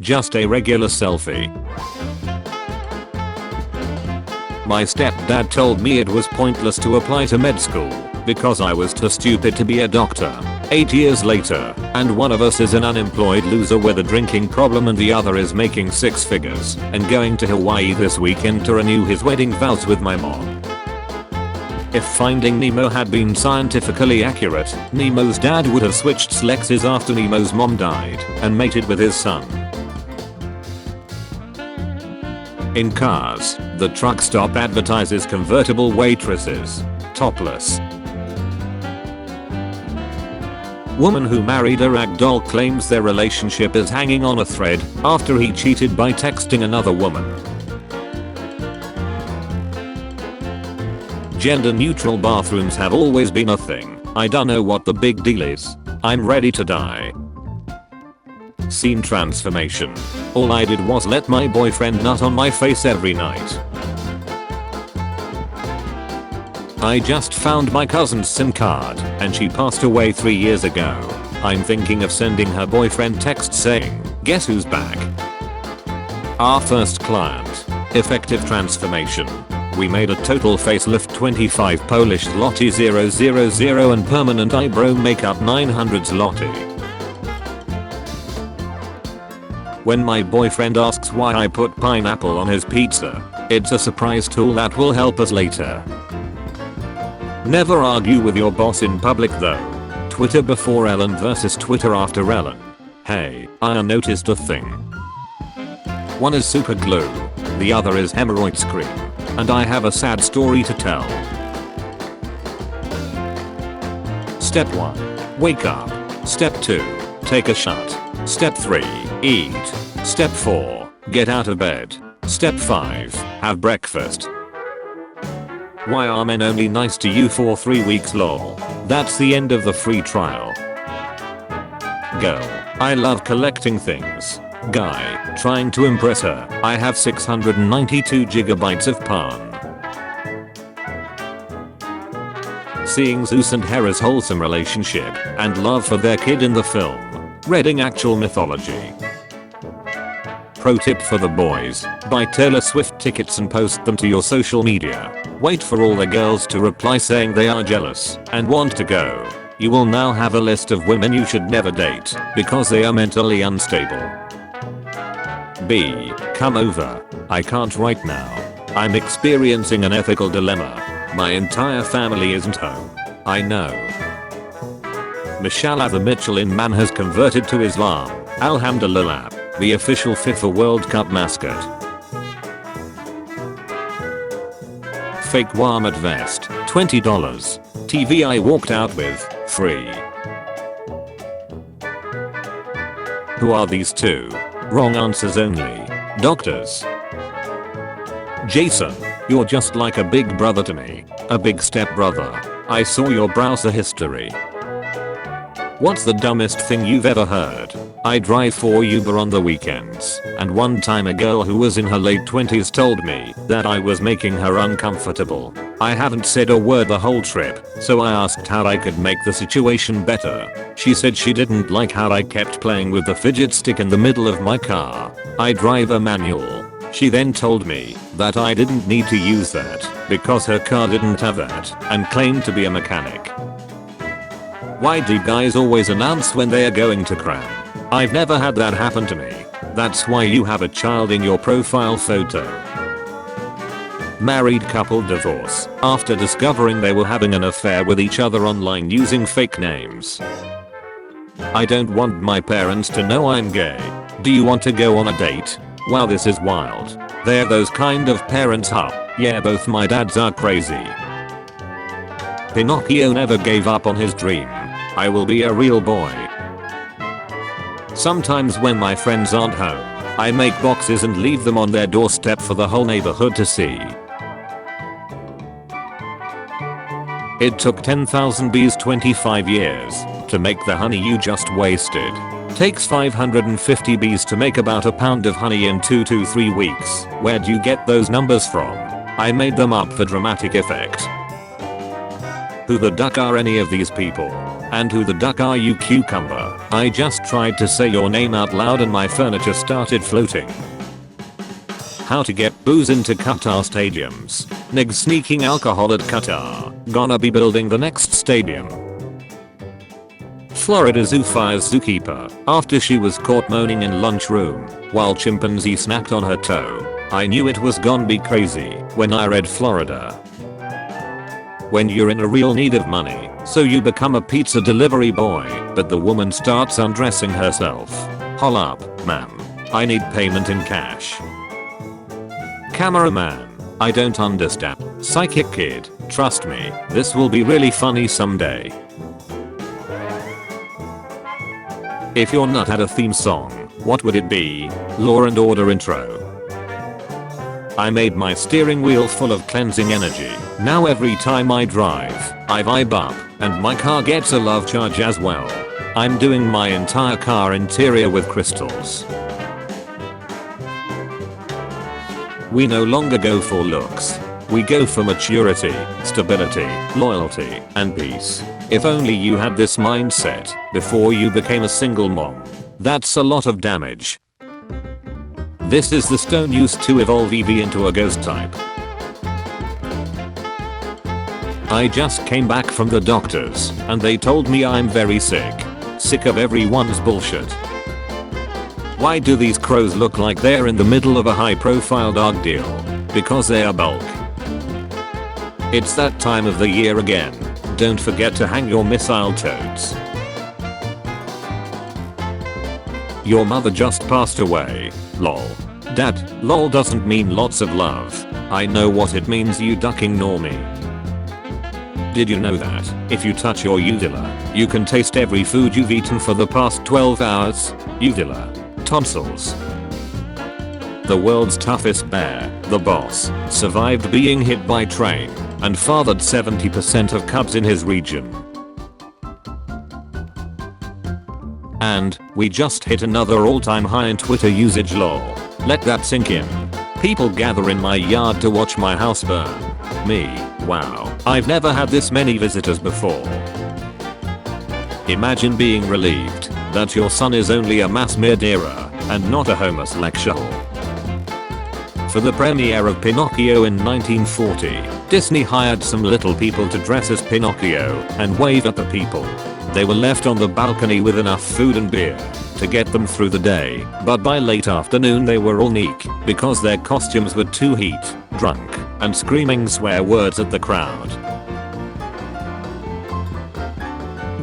just a regular selfie. My stepdad told me it was pointless to apply to med school because I was too stupid to be a doctor. 8 years later, and one of us is an unemployed loser with a drinking problem and the other is making 6 figures and going to Hawaii this weekend to renew his wedding vows with my mom. If Finding Nemo had been scientifically accurate, Nemo's dad would have switched sexes after Nemo's mom died and mated with his son. In cars, the truck stop advertises convertible waitresses, topless. Woman who married a ragdoll claims their relationship is hanging on a thread after he cheated by texting another woman. Gender-neutral bathrooms have always been a thing. I don't know what the big deal is. I'm ready to die. Scene transformation. All I did was let my boyfriend nut on my face every night. I just found my cousin's SIM card and she passed away 3 years ago. I'm thinking of sending her boyfriend text saying, guess who's back? Our first client. Effective transformation. We made a total facelift 25 Polish zloty 000 and permanent eyebrow makeup 900 zloty. When my boyfriend asks why I put pineapple on his pizza, it's a surprise tool that will help us later. Never argue with your boss in public though. Twitter before Ellen versus Twitter after Ellen. Hey, I noticed a thing. One is super glue, the other is hemorrhoid cream, and I have a sad story to tell. Step 1. Wake up. Step 2. Take a shot. Step 3. Eat. Step 4. Get out of bed. Step 5. Have breakfast. Why are men only nice to you for 3 weeks lol? That's the end of the free trial. Girl. I love collecting things. Guy. Trying to impress her. I have 692 gigabytes of porn. Seeing Zeus and Hera's wholesome relationship and love for their kid in the film. Reading actual mythology. Pro tip for the boys. Buy Taylor Swift tickets and post them to your social media. Wait for all the girls to reply saying they are jealous and want to go. You will now have a list of women you should never date because they are mentally unstable. B. Come over. I can't right now. I'm experiencing an ethical dilemma. My entire family isn't home. I know. Mashallah, the Michelin Man has converted to Islam. Alhamdulillah. The official FIFA World Cup mascot. Fake Walmart vest, $20. TV I walked out with, free. Who are these two? Wrong answers only. Doctors. Jason, you're just like a big brother to me. A big step brother. I saw your browser history. What's the dumbest thing you've ever heard? I drive for Uber on the weekends, and one time a girl who was in her late 20s told me that I was making her uncomfortable. I haven't said a word the whole trip, so I asked how I could make the situation better. She said she didn't like how I kept playing with the fidget stick in the middle of my car. I drive a manual. She then told me that I didn't need to use that because her car didn't have that and claimed to be a mechanic. Why do guys always announce when they are going to cram? I've never had that happen to me. That's why you have a child in your profile photo. Married couple divorce after discovering they were having an affair with each other online using fake names. I don't want my parents to know I'm gay. Do you want to go on a date? Wow, this is wild. They're those kind of parents, huh? Yeah, both my dads are crazy. Pinocchio never gave up on his dream. I will be a real boy. Sometimes when my friends aren't home, I make boxes and leave them on their doorstep for the whole neighborhood to see. It took 10,000 bees 25 years to make the honey you just wasted. Takes 550 bees to make about a pound of honey in 2 to 3 weeks. Where'd you get those numbers from? I made them up for dramatic effect. Who the duck are any of these people? And who the duck are you, cucumber? I just tried to say your name out loud and my furniture started floating. How to get booze into Qatar stadiums. Niggas sneaking alcohol at Qatar. Gonna be building the next stadium. Florida zoo fires zookeeper after she was caught moaning in lunchroom while chimpanzee snapped on her toe. I knew it was gonna be crazy when I read Florida. When you're in a real need of money, so you become a pizza delivery boy, but the woman starts undressing herself. Holla up, ma'am. I need payment in cash. Cameraman. I don't understand. Psychic kid. Trust me, this will be really funny someday. If your nut had a theme song, what would it be? Law and Order intro. I made my steering wheel full of cleansing energy. Now every time I drive, I vibe up, and my car gets a love charge as well. I'm doing my entire car interior with crystals. We no longer go for looks. We go for maturity, stability, loyalty, and peace. If only you had this mindset before you became a single mom. That's a lot of damage. This is the stone used to evolve Eevee into a ghost type. I just came back from the doctors and they told me I'm very sick. Sick of everyone's bullshit. Why do these crows look like they're in the middle of a high profile dog deal? Because they are bulk. It's that time of the year again. Don't forget to hang your missile toads. Your mother just passed away. Lol. Dad, lol doesn't mean lots of love. I know what it means, you ducking normie. Did you know that if you touch your uvula, you can taste every food you've eaten for the past 12 hours? Uvula. Tonsils. The world's toughest bear, the boss, survived being hit by train and fathered 70% of cubs in his region. And we just hit another all-time high in Twitter usage, lol. Let that sink in. People gather in my yard to watch my house burn. Me, wow, I've never had this many visitors before. Imagine being relieved that your son is only a mass murderer and not a homosexual. For the premiere of Pinocchio in 1940, Disney hired some little people to dress as Pinocchio and wave at the people. They were left on the balcony with enough food and beer to get them through the day, but by late afternoon they were all neek because their costumes were too heat, drunk, and screaming swear words at the crowd.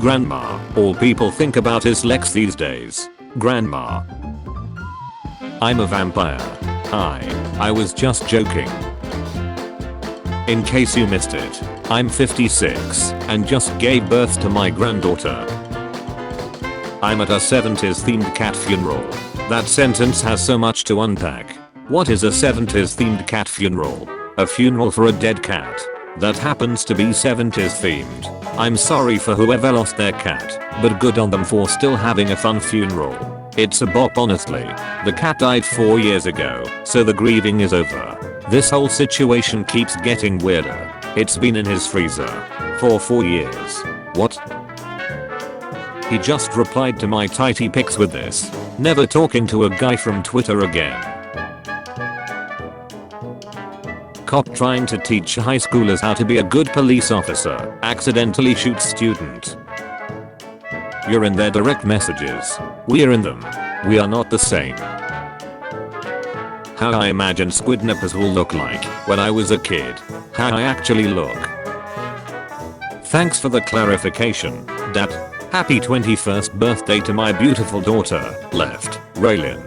Grandma. All people think about is Lex these days. Grandma. I'm a vampire. Hi, I was just joking. In case you missed it, I'm 56 and just gave birth to my granddaughter. I'm at a 70s themed cat funeral. That sentence has so much to unpack. What is a 70s themed cat funeral? A funeral for a dead cat that happens to be 70s themed. I'm sorry for whoever lost their cat, but good on them for still having a fun funeral. It's a bop, honestly. The cat died 4 years ago, so the grieving is over. This whole situation keeps getting weirder. It's been in his freezer for 4 years. What? He just replied to my tighty pics with this. Never talking to a guy from Twitter again. Cop trying to teach high schoolers how to be a good police officer accidentally shoots student. You're in their direct messages. We're in them. We are not the same. How I imagine squid nippers will look like when I was a kid. How I actually look. Thanks for the clarification, Dad. Happy 21st birthday to my beautiful daughter, left, Raylin.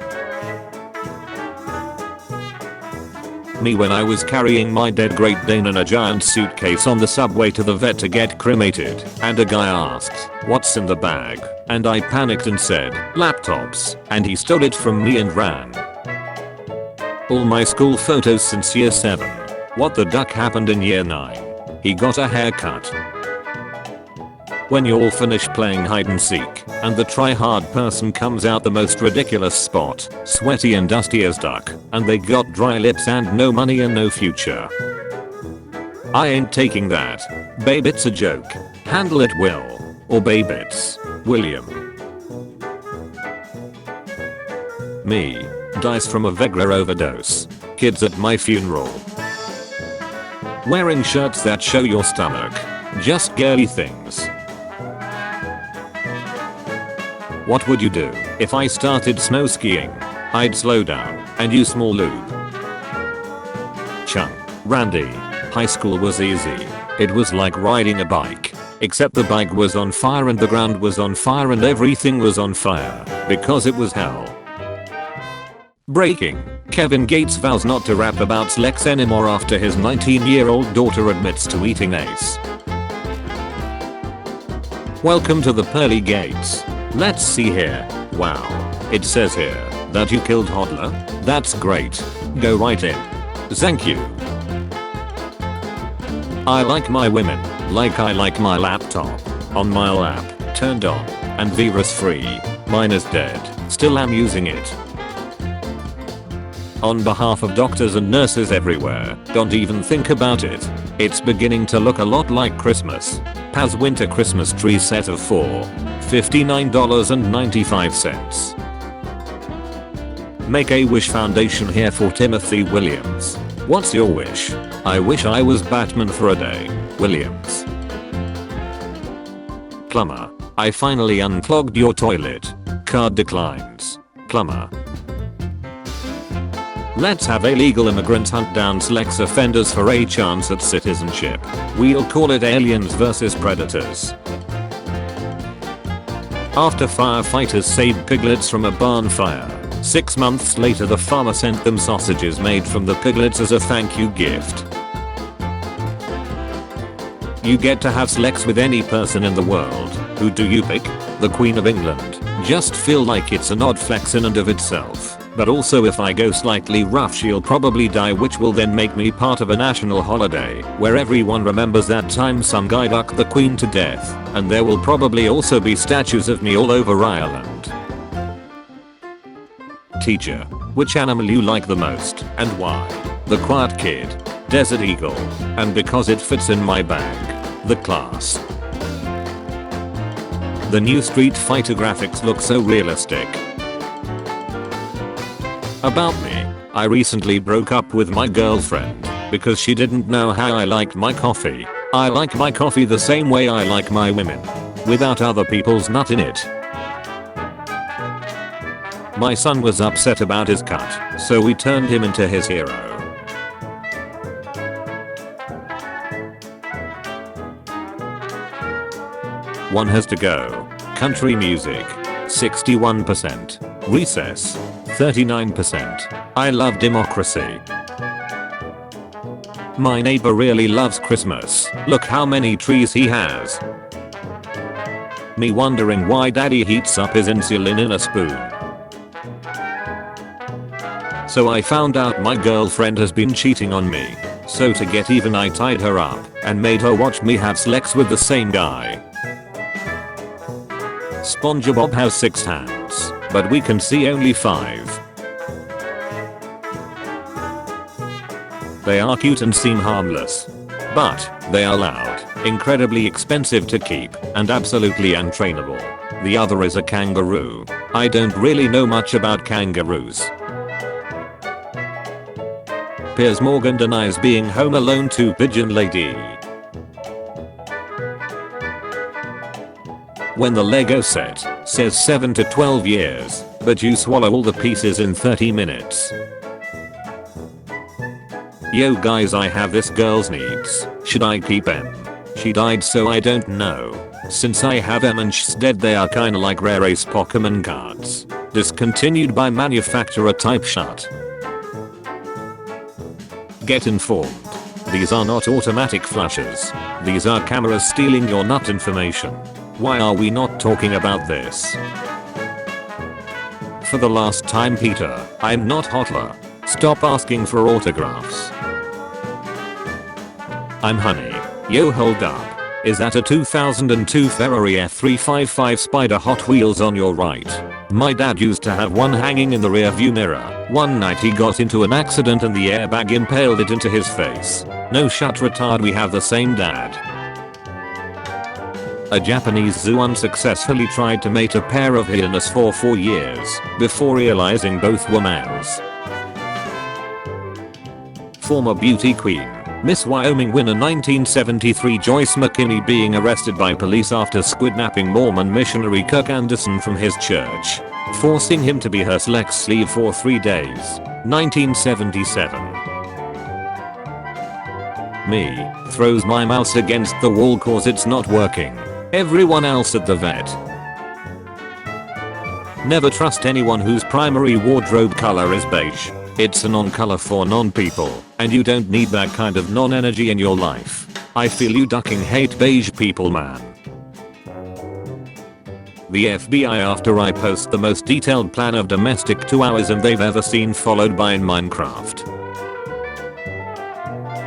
Me when I was carrying my dead Great Dane in a giant suitcase on the subway to the vet to get cremated, and a guy asked, "What's in the bag?" And I panicked and said, "Laptops," and he stole it from me and ran. All my school photos since year 7. What the duck happened in year 9? He got a haircut. When you all finish playing hide and seek, and the try-hard person comes out the most ridiculous spot, sweaty and dusty as duck, and they got dry lips and no money and no future. I ain't taking that. Babe, it's a joke. Handle it, Will. Or babe, it's William. Me. Dies from a Viagra overdose. Kids at my funeral. Wearing shirts that show your stomach. Just girly things. What would you do if I started snow skiing? I'd slow down and use small lube. Chung. Randy. High school was easy. It was like riding a bike. Except the bike was on fire and the ground was on fire and everything was on fire. Because it was hell. Breaking. Kevin Gates vows not to rap about sex anymore after his 19-year-old daughter admits to eating ace. Welcome to the pearly gates. Let's see here. Wow. It says here that you killed Hodler. That's great. Go right in. Thank you. I like my women like I like my laptop. On my lap. Turned on. And virus free. Mine is dead. Still am using it. On behalf of doctors and nurses everywhere, don't even think about it. It's beginning to look a lot like Christmas. Paz winter Christmas tree set of 4. $59.95. Make a wish foundation here for Timothy Williams. What's your wish? I wish I was Batman for a day. Williams. Plumber. I finally unclogged your toilet. Card declines. Plumber. Let's have a legal immigrant hunt down sex offenders for a chance at citizenship. We'll call it Aliens vs Predators. After firefighters saved piglets from a barn fire, 6 months later the farmer sent them sausages made from the piglets as a thank you gift. You get to have sex with any person in the world. Who do you pick? The Queen of England. Just feel like it's an odd flex in and of itself. But also if I go slightly rough she'll probably die, which will then make me part of a national holiday where everyone remembers that time some guy ducked the Queen to death, and there will probably also be statues of me all over Ireland. Teacher. Which animal you like the most and why? The quiet kid. Desert eagle. And because it fits in my bag. The class. The new Street Fighter graphics look so realistic. About me. I recently broke up with my girlfriend because she didn't know how I liked my coffee. I like my coffee the same way I like my women. Without other people's nut in it. My son was upset about his cut, so we turned him into his hero. One has to go. Country music. 61%. Recess. 39%. I love democracy. My neighbor really loves Christmas. Look how many trees he has. Me wondering why daddy heats up his insulin in a spoon. So I found out my girlfriend has been cheating on me. So to get even I tied her up and made her watch me have sex with the same guy. SpongeBob has 6 hands, but we can see only 5. They are cute and seem harmless. But they are loud, incredibly expensive to keep, and absolutely untrainable. The other is a kangaroo. I don't really know much about kangaroos. Piers Morgan denies being home alone to Pigeon Lady. When the Lego set says 7 to 12 years, but you swallow all the pieces in 30 minutes. Yo guys, I have this girl's needs. Should I keep M? She died so I don't know. Since I have M and she's dead, they are kinda like rare ace Pokemon cards. Discontinued by manufacturer type shut. Get informed. These are not automatic flushes. These are cameras stealing your nut information. Why are we not talking about this? For the last time, Peter, I'm not Hotler. Stop asking for autographs. I'm Honey. Yo, hold up. Is that a 2002 Ferrari F355 Spider Hot Wheels on your right? My dad used to have one hanging in the rear view mirror. One night he got into an accident and the airbag impaled it into his face. No shut, retard, we have the same dad. A Japanese zoo unsuccessfully tried to mate a pair of hyenas for 4 years before realizing both were males. Former beauty queen, Miss Wyoming winner 1973 Joyce McKinney being arrested by police after squidnapping Mormon missionary Kirk Anderson from his church, forcing him to be her sex slave for 3 days. 1977. Me, throws my mouse against the wall cause it's not working. Everyone else at the vet. Never trust anyone whose primary wardrobe color is beige. It's a non-color for non-people, and you don't need that kind of non-energy in your life. I feel you ducking hate beige people, man. The FBI after I post the most detailed plan of domestic 2 hours and they've ever seen followed by in Minecraft.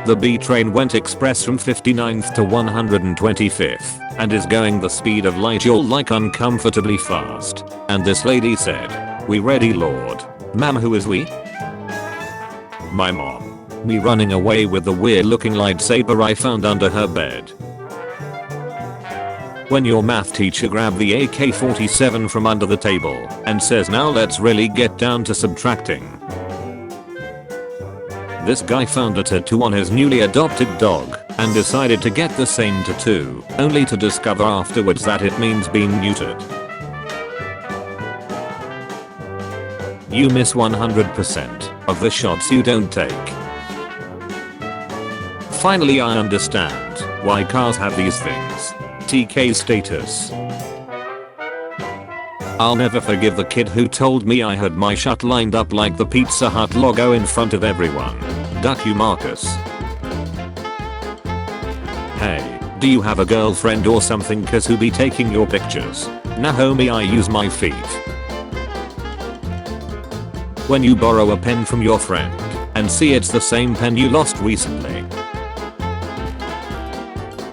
The B train went express from 59th to 125th and is going the speed of light. You're like uncomfortably fast. And this lady said, "We ready, Lord." Ma'am, who is we? My mom. Me running away with the weird looking lightsaber I found under her bed. When your math teacher grabbed the AK-47 from under the table and says, "Now let's really get down to subtracting." This guy found a tattoo on his newly adopted dog and decided to get the same tattoo, only to discover afterwards that it means being neutered. You miss 100% of the shots you don't take. Finally, I understand why cars have these things. TK status. I'll never forgive the kid who told me I had my shot lined up like the Pizza Hut logo in front of everyone. Duck you, Marcus. Hey, do you have a girlfriend or something, cause who be taking your pictures? Nah homie, I use my feet. When you borrow a pen from your friend and see it's the same pen you lost recently.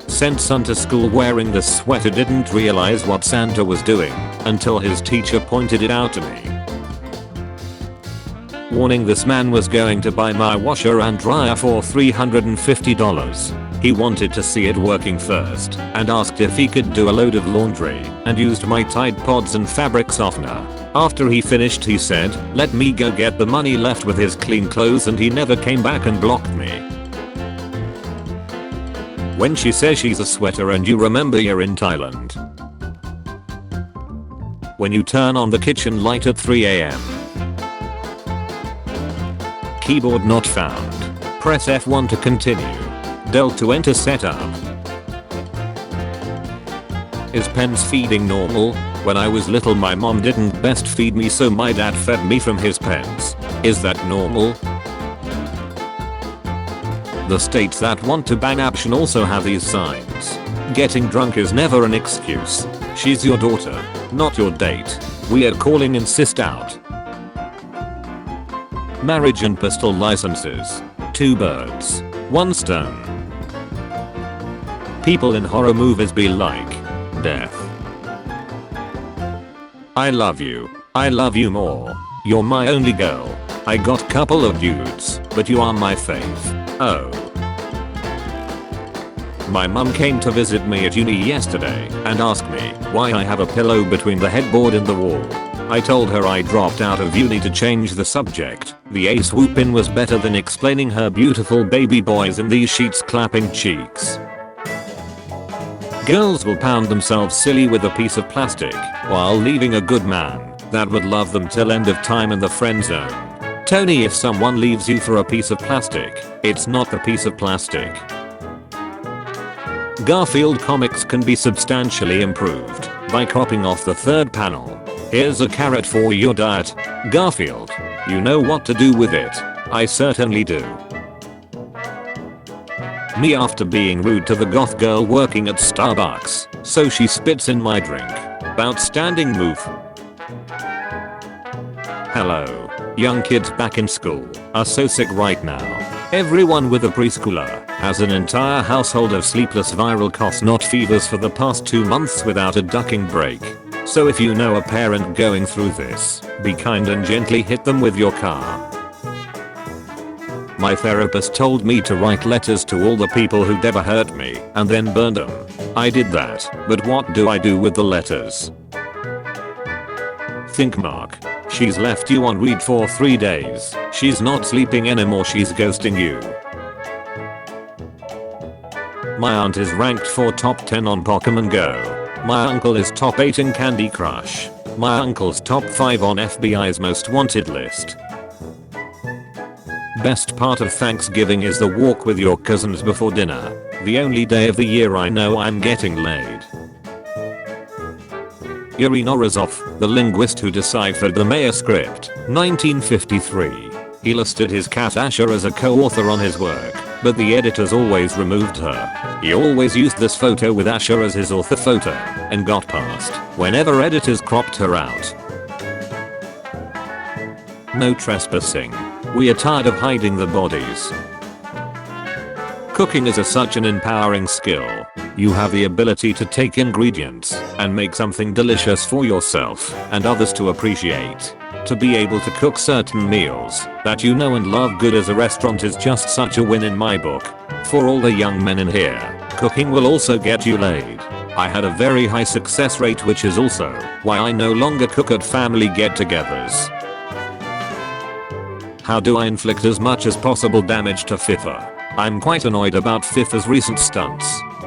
Sent son to school wearing this sweater, didn't realize what Santa was doing until his teacher pointed it out to me. Warning, this man was going to buy my washer and dryer for $350. He wanted to see it working first and asked if he could do a load of laundry and used my Tide Pods and fabric softener. After he finished he said, "Let me go get the money," left with his clean clothes, and he never came back and blocked me. When she says she's a sweater and you remember you're in Thailand. When you turn on the kitchen light at 3 AM. Keyboard not found. Press F1 to continue. Del to enter setup. Is pens feeding normal? When I was little my mom didn't breastfeed me, so my dad fed me from his pens. Is that normal? The states that want to ban abortion also have these signs. Getting drunk is never an excuse. She's your daughter, not your date. We are calling insist out. Marriage and pistol licenses. 2 birds, 1 stone. People in horror movies be like, death. I love you. I love you more. You're my only girl. I got couple of dudes, but you are my fave. Oh. My mum came to visit me at uni yesterday and asked me why I have a pillow between the headboard and the wall. I told her I dropped out of uni to change the subject. The ace whoopin' was better than explaining her beautiful baby boys in these sheets clapping cheeks. Girls will pound themselves silly with a piece of plastic while leaving a good man that would love them till end of time in the friend zone. Tony, if someone leaves you for a piece of plastic, it's not the piece of plastic. Garfield comics can be substantially improved by cropping off the 3rd panel. Here's a carrot for your diet, Garfield. You know what to do with it. I certainly do. Me after being rude to the goth girl working at Starbucks, so she spits in my drink. Outstanding move. Hello. Young kids back in school are so sick right now. Everyone with a preschooler has an entire household of sleepless viral coughs, not fevers, for the past 2 months without a ducking break. So if you know a parent going through this, be kind and gently hit them with your car. My therapist told me to write letters to all the people who'd ever hurt me and then burn them. I did that, but what do I do with the letters? Think Mark. She's left you on read for 3 days. She's not sleeping anymore, she's ghosting you. My aunt is ranked for top 10 on Pokemon Go. My uncle is top 8 in Candy Crush. My uncle's top 5 on FBI's most wanted list. Best part of Thanksgiving is the walk with your cousins before dinner. The only day of the year I know I'm getting laid. Yuri Norizov, the linguist who deciphered the Maya script, 1953. He listed his cat Asher as a co-author on his work, but the editors always removed her. He always used this photo with Asher as his author photo, and got passed whenever editors cropped her out. No trespassing. We are tired of hiding the bodies. Cooking is such an empowering skill. You have the ability to take ingredients and make something delicious for yourself and others to appreciate. To be able to cook certain meals that you know and love good as a restaurant is just such a win in my book. For all the young men in here, cooking will also get you laid. I had a very high success rate, which is also why I no longer cook at family get-togethers. How do I inflict as much as possible damage to FIFA? I'm quite annoyed about FIFA's recent stunts.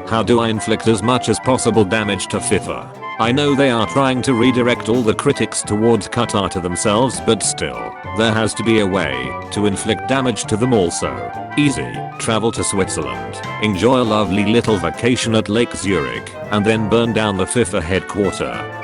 How do I inflict as much as possible damage to FIFA? I know they are trying to redirect all the critics towards Qatar to themselves, but still, there has to be a way to inflict damage to them also. Easy. Travel to Switzerland, enjoy a lovely little vacation at Lake Zurich, and then burn down the FIFA headquarters.